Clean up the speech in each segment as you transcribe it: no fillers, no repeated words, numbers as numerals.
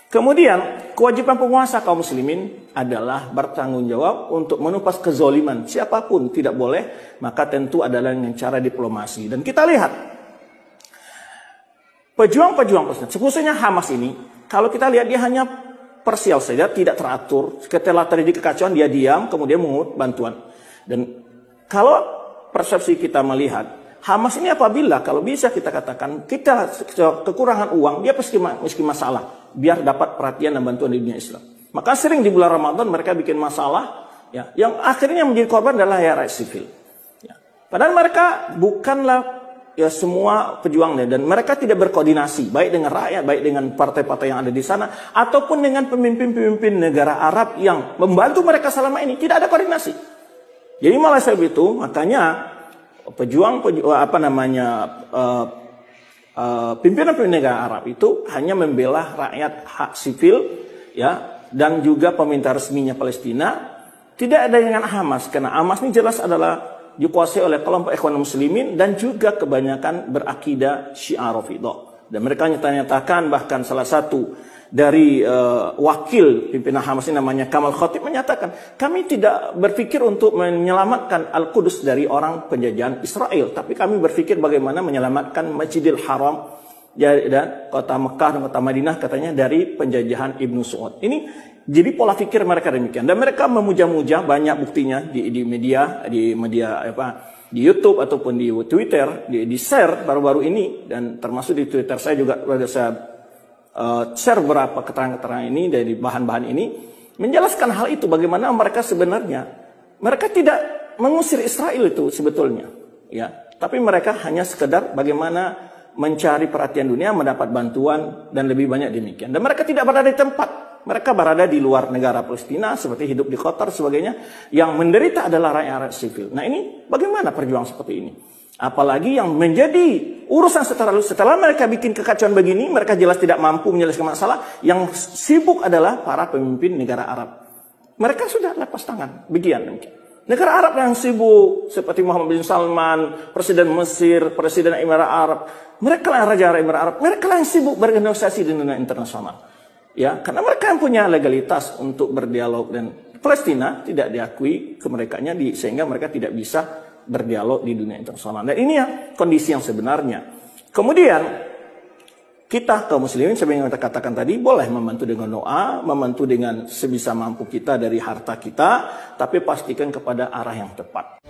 Kemudian kewajiban penguasa kaum muslimin adalah bertanggung jawab untuk menumpas kezoliman siapapun, tidak boleh, maka tentu adalah dengan cara diplomasi. Dan kita lihat pejuang-pejuang Palestina, khususnya Hamas ini, kalau kita lihat dia hanya parsial saja, tidak teratur. Setelah terjadi kekacauan dia diam, kemudian mengut bantuan. Dan kalau persepsi kita melihat Hamas ini apabila kalau bisa kita katakan kita kekurangan uang, dia pasti masalah biar dapat perhatian dan bantuan di dunia Islam. Maka sering di bulan Ramadan mereka bikin masalah, ya, yang akhirnya menjadi korban adalah rakyat sipil. Ya. Padahal mereka bukanlah ya semua pejuangnya, dan mereka tidak berkoordinasi baik dengan rakyat, baik dengan partai-partai yang ada di sana, ataupun dengan pemimpin-pemimpin negara Arab yang membantu mereka selama ini. Tidak ada koordinasi. Jadi malah sebab itu makanya pimpinan-pimpinan negara Arab itu hanya membela rakyat hak sipil, ya, dan juga pemerintah resminya Palestina. Tidak ada dengan Hamas, karena Hamas ini jelas adalah dikuasai oleh kelompok Ikhwan Muslimin dan juga kebanyakan berakidah Syiah Rafidhah. Dan mereka nyatakan, bahkan salah satu dari wakil pimpinan Hamas ini namanya Kamal Khatib menyatakan, kami tidak berpikir untuk menyelamatkan Al-Quds dari orang penjajahan Israel, tapi kami berpikir bagaimana menyelamatkan Masjidil Haram dan kota Mekah dan kota Madinah katanya dari penjajahan Ibnu Saud. Ini jadi pola pikir mereka demikian, dan mereka memuja-muja, banyak buktinya di media di YouTube ataupun di Twitter, di share baru-baru ini, dan termasuk di Twitter saya juga saya share beberapa keterangan-keterangan ini dari bahan-bahan ini menjelaskan hal itu, bagaimana mereka sebenarnya tidak mengusir Israel itu sebetulnya, ya, tapi mereka hanya sekedar bagaimana mencari perhatian dunia, mendapat bantuan dan lebih banyak demikian. Dan mereka tidak berada di tempat, mereka berada di luar negara Palestina, seperti hidup di Qatar sebagainya, yang menderita adalah rakyat sipil. Nah ini bagaimana perjuangan seperti ini? Apalagi yang menjadi urusan setelah mereka bikin kekacauan begini, mereka jelas tidak mampu menyelesaikan masalah. Yang sibuk adalah para pemimpin negara Arab. Mereka sudah lepas tangan. Demikian. Negara Arab yang sibuk seperti Muhammad bin Salman, Presiden Mesir, Presiden Emirat Arab, mereka lah Raja Emirat Arab, mereka lah yang sibuk bernegosiasi di dunia internasional. Ya, karena mereka yang punya legalitas untuk berdialog, dan Palestina tidak diakui kemerdekaannya sehingga mereka tidak bisa berdialog di dunia internasional. Dan ini ya kondisi yang sebenarnya. Kemudian kita kaum muslimin seperti yang kita katakan tadi, boleh membantu dengan doa, membantu dengan sebisa mampu kita dari harta kita, tapi pastikan kepada arah yang tepat.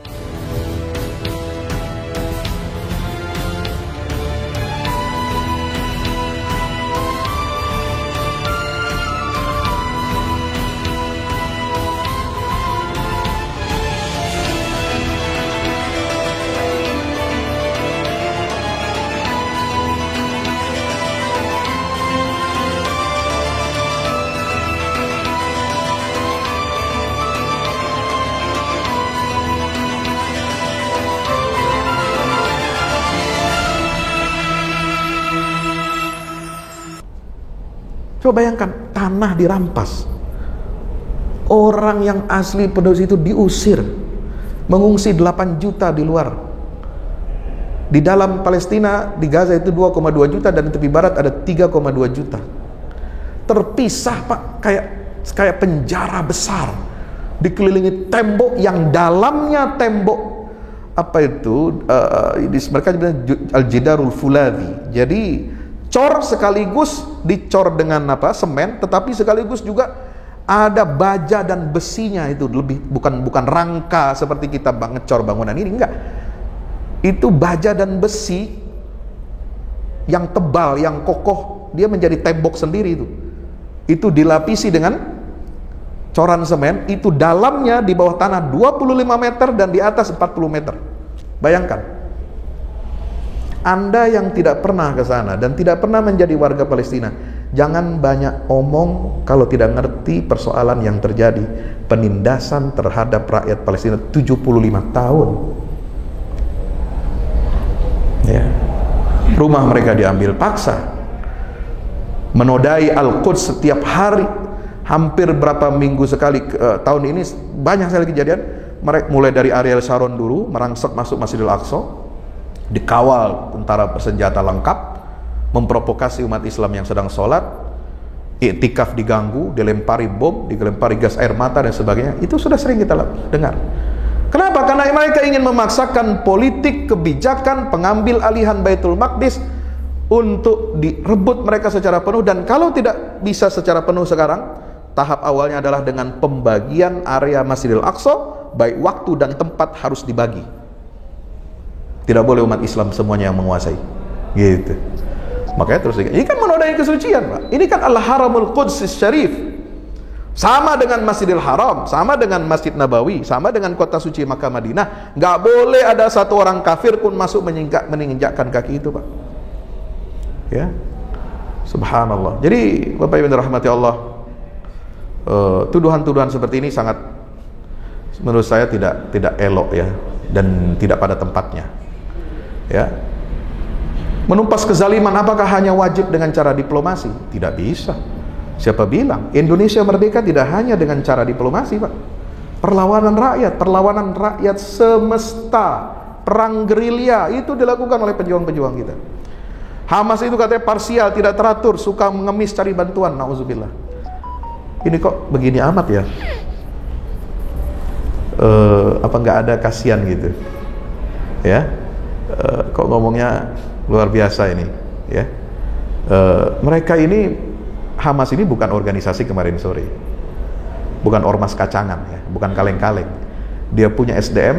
Coba bayangkan, tanah dirampas, orang yang asli penduduk itu diusir, mengungsi 8 juta di luar. Di dalam Palestina, di Gaza itu 2,2 juta, dan di tepi barat ada 3,2 juta. Terpisah, Pak, kayak penjara besar, dikelilingi tembok yang dalamnya tembok mereka bilang al-jidarul fuladhi. Jadi cor sekaligus dicor dengan semen, tetapi sekaligus juga ada baja dan besinya, itu lebih bukan rangka seperti kita ngecor bangunan ini, enggak. Itu baja dan besi yang tebal, yang kokoh, dia menjadi tembok sendiri itu. Itu dilapisi dengan coran semen, itu dalamnya di bawah tanah 25 meter dan di atas 40 meter. Bayangkan. Anda yang tidak pernah ke sana dan tidak pernah menjadi warga Palestina, jangan banyak omong kalau tidak ngerti persoalan yang terjadi. Penindasan terhadap rakyat Palestina 75 tahun. Ya. Rumah mereka diambil paksa. Menodai Al-Quds setiap hari, hampir berapa minggu sekali. Tahun ini banyak sekali kejadian. Mereka mulai dari Ariel Sharon dulu merangsek masuk Masjidil Aqsa, dikawal tentara bersenjata lengkap, memprovokasi umat Islam yang sedang sholat, iktikaf diganggu, dilempari bom, dilempari gas air mata dan sebagainya. Itu sudah sering kita dengar. Kenapa? Karena mereka ingin memaksakan politik kebijakan pengambil alihan Baitul Maqdis untuk direbut mereka secara penuh, dan kalau tidak bisa secara penuh sekarang, tahap awalnya adalah dengan pembagian area Masjidil Aqsa, baik waktu dan tempat harus dibagi. Tidak boleh umat Islam semuanya yang menguasai. Gitu. Makanya terus ini kan menodai kesucian, Pak. Ini kan Al-Haramul Qudsis Syarif. Sama dengan Masjidil Haram, sama dengan Masjid Nabawi, sama dengan kota suci Makkah Madinah. Nggak boleh ada satu orang kafir pun masuk menginjakkan kaki itu, Pak. Ya. Subhanallah. Jadi Bapak Ibu dirahmati Allah, tuduhan-tuduhan seperti ini sangat, menurut saya tidak elok ya, dan tidak pada tempatnya. Ya. Menumpas kezaliman apakah hanya wajib dengan cara diplomasi? Tidak bisa. Siapa bilang? Indonesia merdeka tidak hanya dengan cara diplomasi, Pak. Perlawanan rakyat semesta, perang gerilya itu dilakukan oleh pejuang-pejuang kita. Hamas itu katanya parsial, tidak teratur, suka mengemis cari bantuan, nauzubillah. Ini kok begini amat ya? Apa nggak ada kasihan gitu? Ya? Kok ngomongnya luar biasa ini, ya. Mereka ini, Hamas ini bukan organisasi kemarin sore, bukan ormas kacangan ya, bukan kaleng-kaleng. Dia punya SDM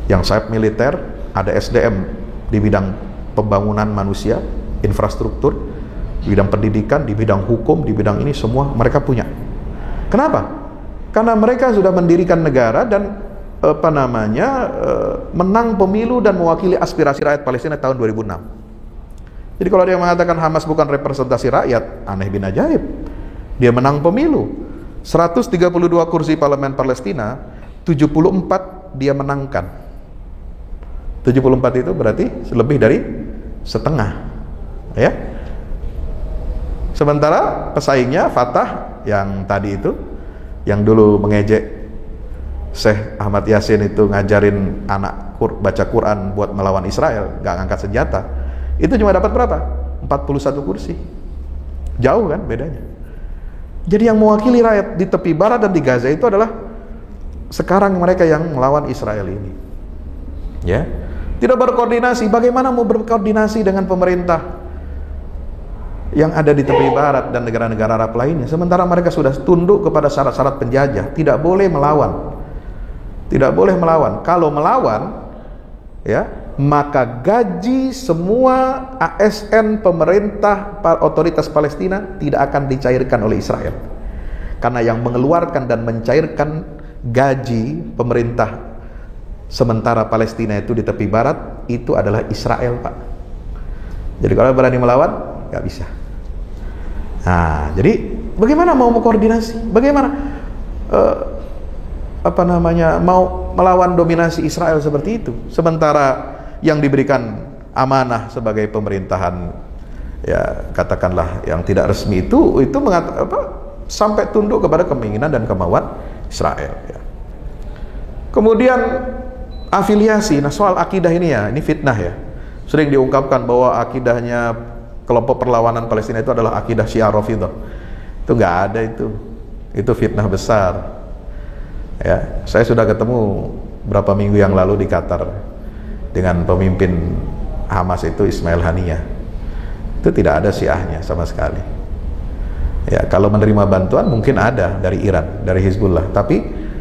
yang sayap militer, ada SDM di bidang pembangunan manusia, infrastruktur, di bidang pendidikan, di bidang hukum, di bidang ini semua mereka punya. Kenapa? Karena mereka sudah mendirikan negara dan menang pemilu dan mewakili aspirasi rakyat Palestina tahun 2006. Jadi kalau dia mengatakan Hamas bukan representasi rakyat, aneh bin ajaib. Dia menang pemilu, 132 kursi parlemen Palestina, 74 dia menangkan. 74 itu berarti lebih dari setengah, ya. Sementara pesaingnya Fatah yang tadi itu, yang dulu mengejek Syekh Ahmad Yasin itu ngajarin anak baca Quran buat melawan Israel, gak ngangkat senjata, itu cuma dapat berapa? 41 kursi. Jauh kan bedanya. Jadi yang mewakili rakyat di tepi barat dan di Gaza itu adalah sekarang mereka yang melawan Israel ini. Ya. Tidak berkoordinasi. Bagaimana mau berkoordinasi dengan pemerintah yang ada di tepi barat dan negara-negara Arab lainnya, sementara mereka sudah tunduk kepada syarat-syarat penjajah. Tidak boleh melawan. Tidak boleh melawan. Kalau melawan, ya, maka gaji semua ASN pemerintah otoritas Palestina tidak akan dicairkan oleh Israel. Karena yang mengeluarkan dan mencairkan gaji pemerintah sementara Palestina itu di tepi barat itu adalah Israel, Pak. Jadi kalau berani melawan, nggak bisa. Nah, jadi bagaimana mau koordinasi? Bagaimana mau melawan dominasi Israel seperti itu? Sementara yang diberikan amanah sebagai pemerintahan, ya katakanlah yang tidak resmi itu sampai tunduk kepada keinginan dan kemauan Israel. Ya. Kemudian afiliasi, nah soal akidah ini ya, ini fitnah ya. Sering diungkapkan bahwa akidahnya kelompok perlawanan Palestina itu adalah akidah Syiah Rafidhah. Itu nggak ada itu fitnah besar. Ya, saya sudah ketemu berapa minggu yang lalu di Qatar dengan pemimpin Hamas itu Ismail Haniyah. Itu tidak ada Syiahnya sama sekali. Ya, kalau menerima bantuan mungkin ada dari Iran, dari Hizbullah, tapi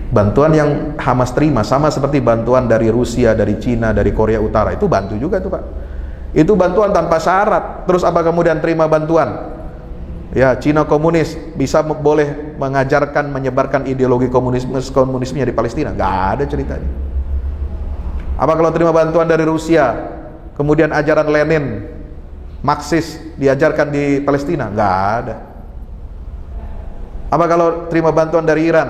bantuan yang Hamas terima sama seperti bantuan dari Rusia, dari Cina, dari Korea Utara, itu bantu juga tuh, Pak. Itu bantuan tanpa syarat. Terus apa kemudian terima bantuan? Ya, Cina komunis bisa boleh mengajarkan, menyebarkan ideologi komunismenya di Palestina? Nggak ada ceritanya. Apa kalau terima bantuan dari Rusia, kemudian ajaran Lenin, Marxis diajarkan di Palestina? Nggak ada. Apa kalau terima bantuan dari Iran,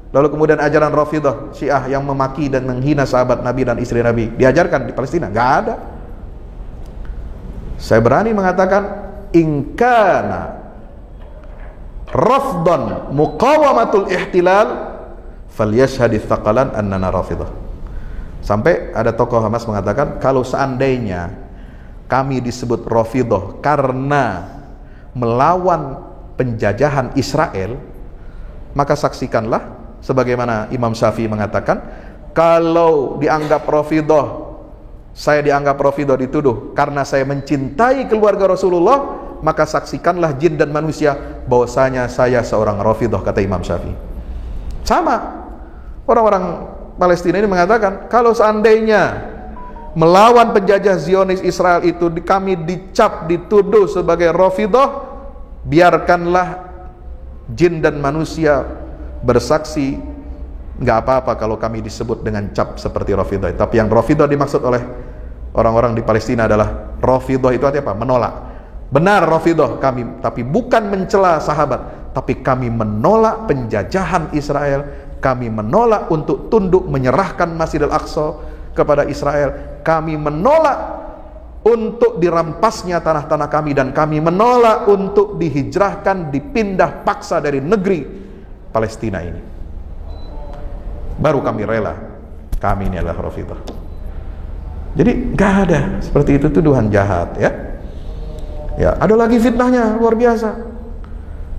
lalu kemudian ajaran Rafidhah, Syiah yang memaki dan menghina sahabat Nabi dan istri Nabi diajarkan di Palestina? Nggak ada. Saya berani mengatakan, ingkana rafdan muqawamatul ihtilal falyashhadits thaqalan annana Rafidhah. Sampai ada tokoh Hamas mengatakan, kalau seandainya kami disebut Rafidhah karena melawan penjajahan Israel, maka saksikanlah sebagaimana Imam Syafi'i mengatakan, kalau dianggap Rafidhah, saya dianggap Rafidhah dituduh karena saya mencintai keluarga Rasulullah, maka saksikanlah jin dan manusia bahwasanya saya seorang Rafidhah, kata Imam Syafi'i. Sama orang-orang Palestina ini mengatakan, kalau seandainya melawan penjajah Zionis Israel itu kami dicap, dituduh sebagai Rafidhah, biarkanlah jin dan manusia bersaksi, nggak apa-apa kalau kami disebut dengan cap seperti Rafidhah. Tapi yang Rafidhah dimaksud oleh orang-orang di Palestina adalah, Rafidhah itu artinya apa? Menolak. Benar Rafidhah kami, tapi bukan mencela sahabat, tapi kami menolak penjajahan Israel, kami menolak untuk tunduk menyerahkan Masjidil Aqsa kepada Israel, kami menolak untuk dirampasnya tanah-tanah kami, dan kami menolak untuk dihijrahkan, dipindah paksa dari negeri Palestina ini. Baru kami rela, kami ini adalah Rafidhah. Jadi gak ada seperti itu, tuduhan jahat ya. Ya, ada lagi fitnahnya luar biasa.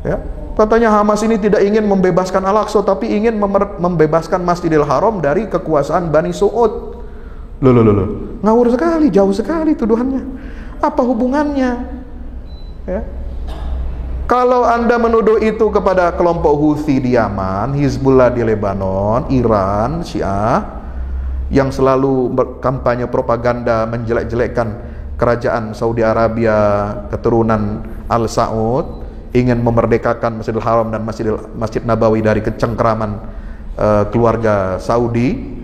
Ya, katanya Hamas ini tidak ingin membebaskan Al-Aqsa, tapi ingin membebaskan Masjidil Haram dari kekuasaan Bani Su'ud. Loh. Ngawur sekali, jauh sekali tuduhannya. Apa hubungannya? Ya. Kalau Anda menuduh itu kepada kelompok Houthi di Yaman, Hizbullah di Lebanon, Iran, Syiah, yang selalu berkampanye propaganda menjelek-jelekkan kerajaan Saudi Arabia, keturunan Al Saud, ingin memerdekakan Masjidil Haram dan Masjid Nabawi dari kecengkraman keluarga Saudi,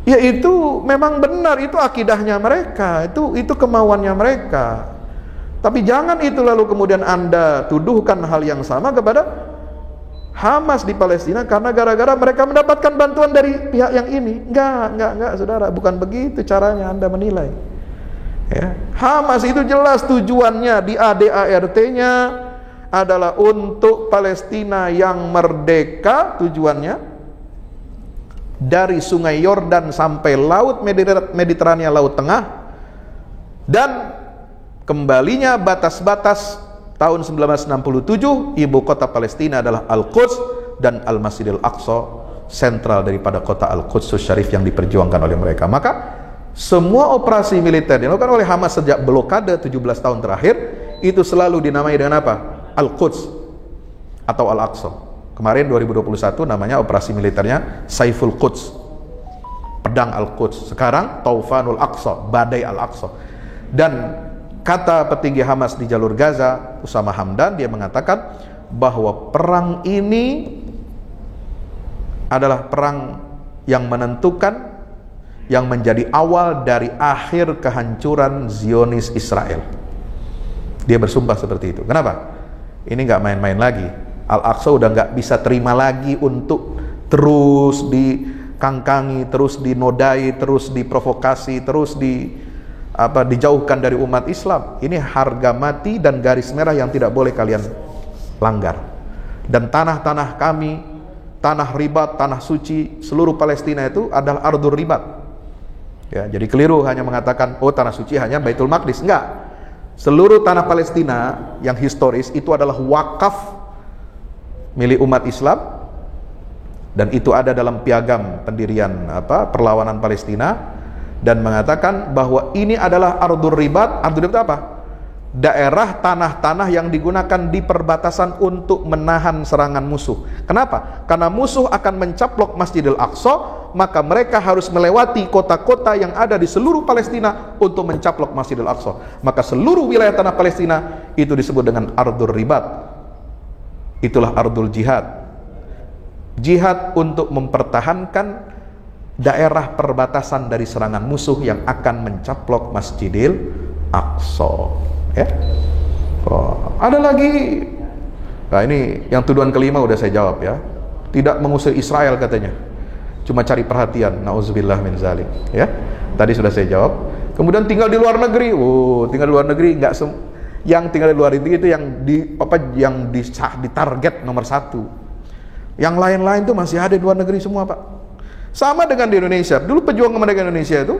ya itu memang benar, itu akidahnya mereka, itu kemauannya mereka. Tapi jangan itu lalu kemudian Anda tuduhkan hal yang sama kepada Hamas di Palestina karena gara-gara mereka mendapatkan bantuan dari pihak yang ini. Enggak, saudara, bukan begitu caranya Anda menilai. Ya. Hamas itu jelas tujuannya di ADART-nya adalah untuk Palestina yang merdeka, tujuannya dari Sungai Yordan sampai Laut Mediterania, Laut Tengah, dan kembalinya batas-batas tahun 1967, ibu kota Palestina adalah Al-Quds dan Al-Masjidil Aqsa, sentral daripada kota Al-Quds Syarif yang diperjuangkan oleh mereka. Maka semua operasi militer yang dilakukan oleh Hamas sejak blokade 17 tahun terakhir itu selalu dinamai dengan apa? Al-Quds atau Al-Aqsa. Kemarin 2021 namanya operasi militernya Saiful Quds, pedang Al-Quds. Sekarang Taufanul Aqsa, badai Al-Aqsa. Dan kata petinggi Hamas di jalur Gaza, Usama Hamdan, dia mengatakan bahwa perang ini adalah perang yang menentukan, yang menjadi awal dari akhir kehancuran Zionis Israel. Dia bersumpah seperti itu. Kenapa? Ini nggak main-main lagi. Al-Aqsa udah nggak bisa terima lagi untuk terus dikangkangi, terus dinodai, terus diprovokasi, terus dijauhkan dari umat Islam. Ini harga mati dan garis merah yang tidak boleh kalian langgar. Dan tanah-tanah kami, tanah ribat, tanah suci seluruh Palestina itu adalah ardhur ribat. Ya, jadi keliru hanya mengatakan tanah suci hanya Baitul Maqdis. Enggak. Seluruh tanah Palestina yang historis itu adalah wakaf milik umat Islam, dan itu ada dalam piagam pendirian perlawanan Palestina, dan mengatakan bahwa ini adalah ardhur ribat. Ardhur ribat apa? Daerah tanah-tanah yang digunakan di perbatasan untuk menahan serangan musuh. Kenapa? Karena musuh akan mencaplok Masjidil Aqsa, maka mereka harus melewati kota-kota yang ada di seluruh Palestina untuk mencaplok Masjidil Aqsa. Maka seluruh wilayah tanah Palestina itu disebut dengan ardhur ribat. Itulah ardhul jihad. Jihad untuk mempertahankan daerah perbatasan dari serangan musuh yang akan mencaplok Masjidil Aqsa. Ya. Ada lagi. Nah, ini yang tuduhan kelima udah saya jawab ya. Tidak mengusir Israel katanya, cuma cari perhatian. Nauzubillah min zalik. Ya. Tadi sudah saya jawab. Kemudian tinggal di luar negeri. Tinggal di luar negeri enggak yang tinggal di luar negeri itu yang ditarget nomor 1. Yang lain-lain itu masih ada di luar negeri semua, Pak. Sama dengan di Indonesia. Dulu pejuang kemerdekaan Indonesia itu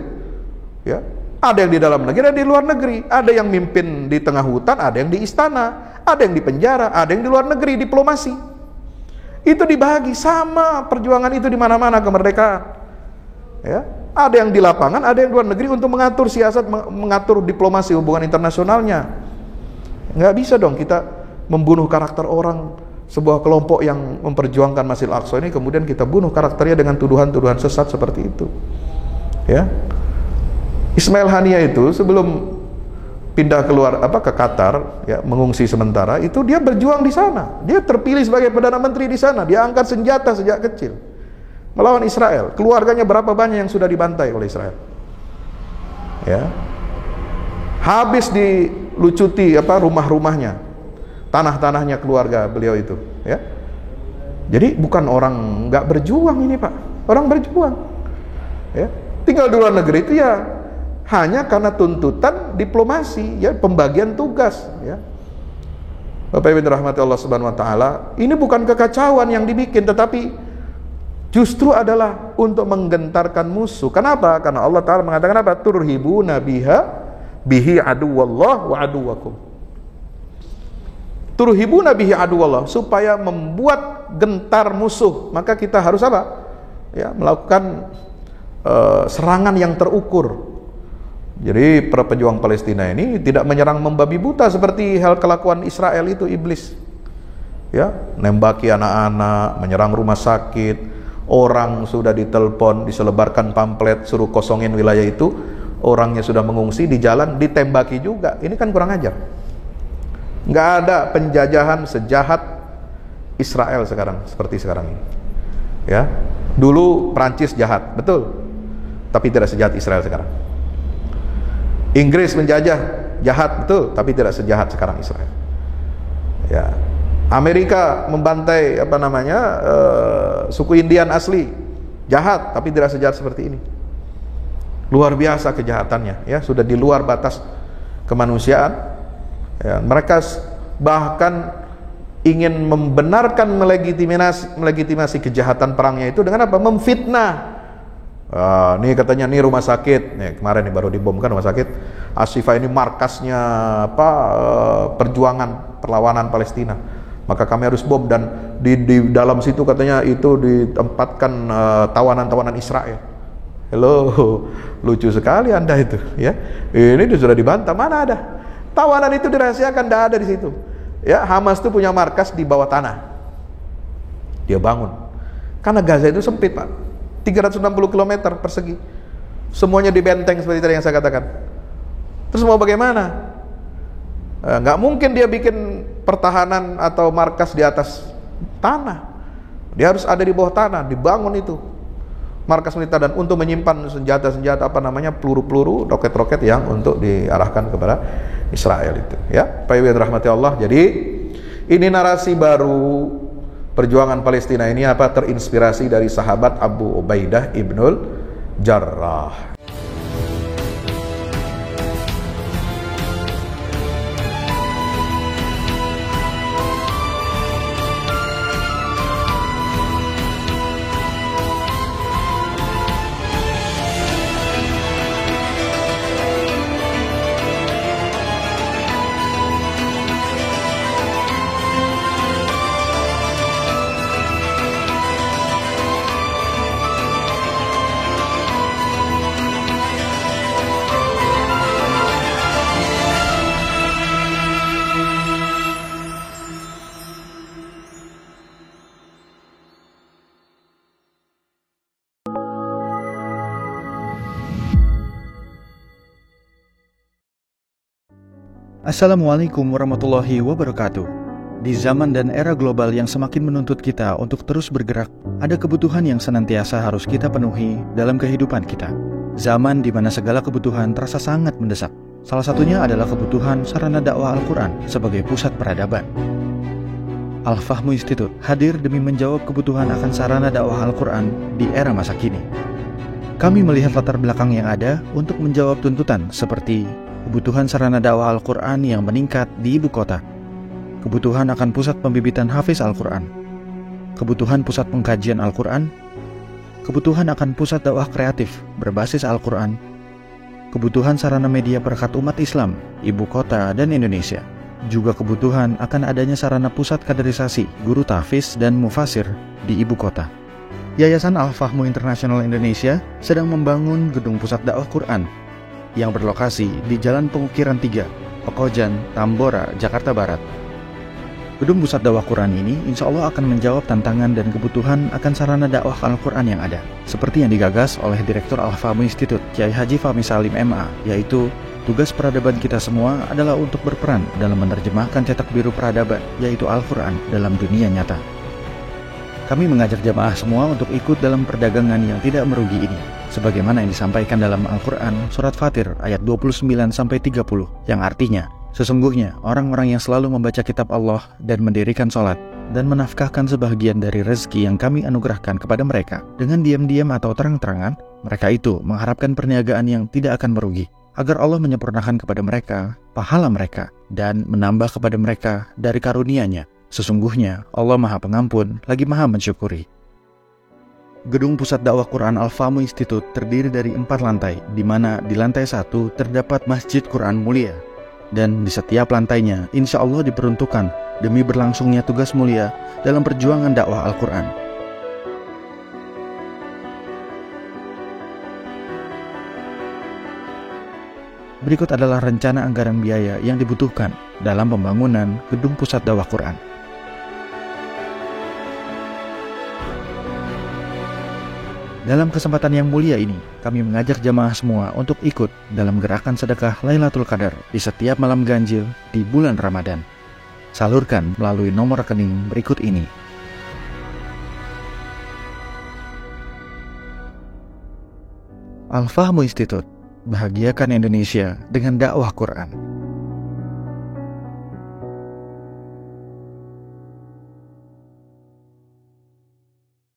ya, ada yang di dalam negeri, ada di luar negeri. Ada yang mimpin di tengah hutan, ada yang di istana. ada yang di penjara, ada yang di luar negeri, diplomasi. Itu dibagi sama perjuangan itu di mana-mana kemerdekaan. Ya, ada yang di lapangan, ada yang di luar negeri untuk mengatur siasat, mengatur diplomasi hubungan internasionalnya. Nggak bisa dong kita membunuh karakter orang, sebuah kelompok yang memperjuangkan Masjid Al-Aqsa ini, kemudian kita bunuh karakternya dengan tuduhan-tuduhan sesat seperti itu. Ya, Ismail Haniyah itu sebelum pindah ke Qatar, ya, mengungsi sementara, itu dia berjuang di sana. Dia terpilih sebagai perdana menteri di sana. Dia angkat senjata sejak kecil melawan Israel. Keluarganya berapa banyak yang sudah dibantai oleh Israel. Ya, habis dilucuti rumah-rumahnya, tanah-tanahnya keluarga beliau itu. Ya, jadi bukan orang nggak berjuang ini Pak, orang berjuang. Ya, tinggal di luar negeri itu ya hanya karena tuntutan diplomasi, ya, pembagian tugas. Ya, Bapak Ibu dirahmati Allah Subhanahu Wa Taala, ini bukan kekacauan yang dibikin, tetapi justru adalah untuk menggentarkan musuh. Kenapa? Karena Allah Ta'ala mengatakan apa? Turhibuna bihi aduwallah wa aduwakum. Turhibuna bihi aduwallah, supaya membuat gentar musuh, maka kita harus apa? Ya, melakukan serangan yang terukur. Jadi para pejuang Palestina ini tidak menyerang membabi buta seperti hal kelakuan Israel itu, iblis. Ya, nembaki anak-anak, menyerang rumah sakit. Orang sudah ditelepon, diselebarkan pamflet suruh kosongin wilayah itu, orangnya sudah mengungsi, di jalan ditembaki juga. Ini kan kurang ajar. Nggak ada penjajahan sejahat Israel sekarang seperti sekarang ini. Ya, dulu Prancis jahat, betul, tapi tidak sejahat Israel sekarang. Inggris menjajah, jahat, betul, tapi tidak sejahat sekarang Israel. Ya, Amerika membantai suku Indian asli, jahat, tapi tidak sejahat seperti ini. Luar biasa kejahatannya, ya, sudah di luar batas kemanusiaan. Ya, mereka bahkan ingin membenarkan, melegitimasi kejahatan perangnya itu dengan apa? Memfitnah. Nih katanya nih rumah sakit, nih kemarin nih baru dibom kan rumah sakit Ashifa ini markasnya perjuangan perlawanan Palestina, maka kami harus bom, dan di dalam situ katanya itu ditempatkan tawanan-tawanan Israel. Hello, lucu sekali Anda itu, ya. Ini sudah dibantah, mana ada tawanan itu dirahasiakan, tidak ada di situ. Ya, Hamas itu punya markas di bawah tanah, dia bangun karena Gaza itu sempit Pak, 360 km persegi, semuanya di benteng seperti tadi yang saya katakan. Terus mau bagaimana? Nggak mungkin dia bikin pertahanan atau markas di atas tanah, dia harus ada di bawah tanah, dibangun itu markas militer, dan untuk menyimpan senjata-senjata peluru-peluru, roket-roket yang untuk diarahkan kepada Israel itu. Ya, Pak Ibu yang dirahmati Allah. Jadi ini narasi baru perjuangan Palestina ini terinspirasi dari sahabat Abu Ubaidah ibnul Jarrah. Assalamualaikum warahmatullahi wabarakatuh. Di zaman dan era global yang semakin menuntut kita untuk terus bergerak, ada kebutuhan yang senantiasa harus kita penuhi dalam kehidupan kita. Zaman di mana segala kebutuhan terasa sangat mendesak. Salah satunya adalah kebutuhan sarana dakwah Al-Quran sebagai pusat peradaban. Al-Fahmu Institute hadir demi menjawab kebutuhan akan sarana dakwah Al-Quran di era masa kini. Kami melihat latar belakang yang ada untuk menjawab tuntutan seperti kebutuhan sarana dakwah Al-Quran yang meningkat di ibu kota, kebutuhan akan pusat pembibitan hafiz Al-Quran, kebutuhan pusat pengkajian Al-Quran, kebutuhan akan pusat dakwah kreatif berbasis Al-Quran, kebutuhan sarana media perekat umat Islam, ibu kota dan Indonesia. juga kebutuhan akan adanya sarana pusat kaderisasi guru tahfiz dan mufasir di ibu kota. Yayasan Al-Fahmu International Indonesia sedang membangun gedung pusat dakwah Quran yang berlokasi di Jalan Pengukiran 3, Pekojan, Tambora, Jakarta Barat. Gedung pusat dakwah Quran ini insya Allah akan menjawab tantangan dan kebutuhan akan sarana dakwah Al-Quran yang ada, seperti yang digagas oleh Direktur Al-Fahmu Institute, Kiai Haji Fahmi Salim MA, yaitu tugas peradaban kita semua adalah untuk berperan dalam menerjemahkan cetak biru peradaban, yaitu Al-Quran, dalam dunia nyata. Kami mengajak jamaah semua untuk ikut dalam perdagangan yang tidak merugi ini, sebagaimana yang disampaikan dalam Al-Quran Surat Fatir ayat 29-30, yang artinya, sesungguhnya orang-orang yang selalu membaca kitab Allah dan mendirikan sholat, dan menafkahkan sebahagian dari rezeki yang kami anugerahkan kepada mereka, dengan diam-diam atau terang-terangan, mereka itu mengharapkan perniagaan yang tidak akan merugi, agar Allah menyempurnakan kepada mereka pahala mereka, dan menambah kepada mereka dari karunia-Nya. Sesungguhnya Allah Maha Pengampun lagi Maha Mensyukuri. Gedung Pusat Dakwah Quran Al-Fahmu Institute terdiri dari 4 lantai, di mana di lantai 1 terdapat Masjid Quran Mulia, dan di setiap lantainya insya Allah diperuntukkan demi berlangsungnya tugas mulia dalam perjuangan dakwah Al-Quran. Berikut adalah rencana anggaran biaya yang dibutuhkan dalam pembangunan Gedung Pusat Dakwah Quran. Dalam kesempatan yang mulia ini, kami mengajak jamaah semua untuk ikut dalam gerakan sedekah Lailatul Qadar di setiap malam ganjil di bulan Ramadan. Salurkan melalui nomor rekening berikut ini. Al-Fahmu Institute, bahagiakan Indonesia dengan dakwah Quran.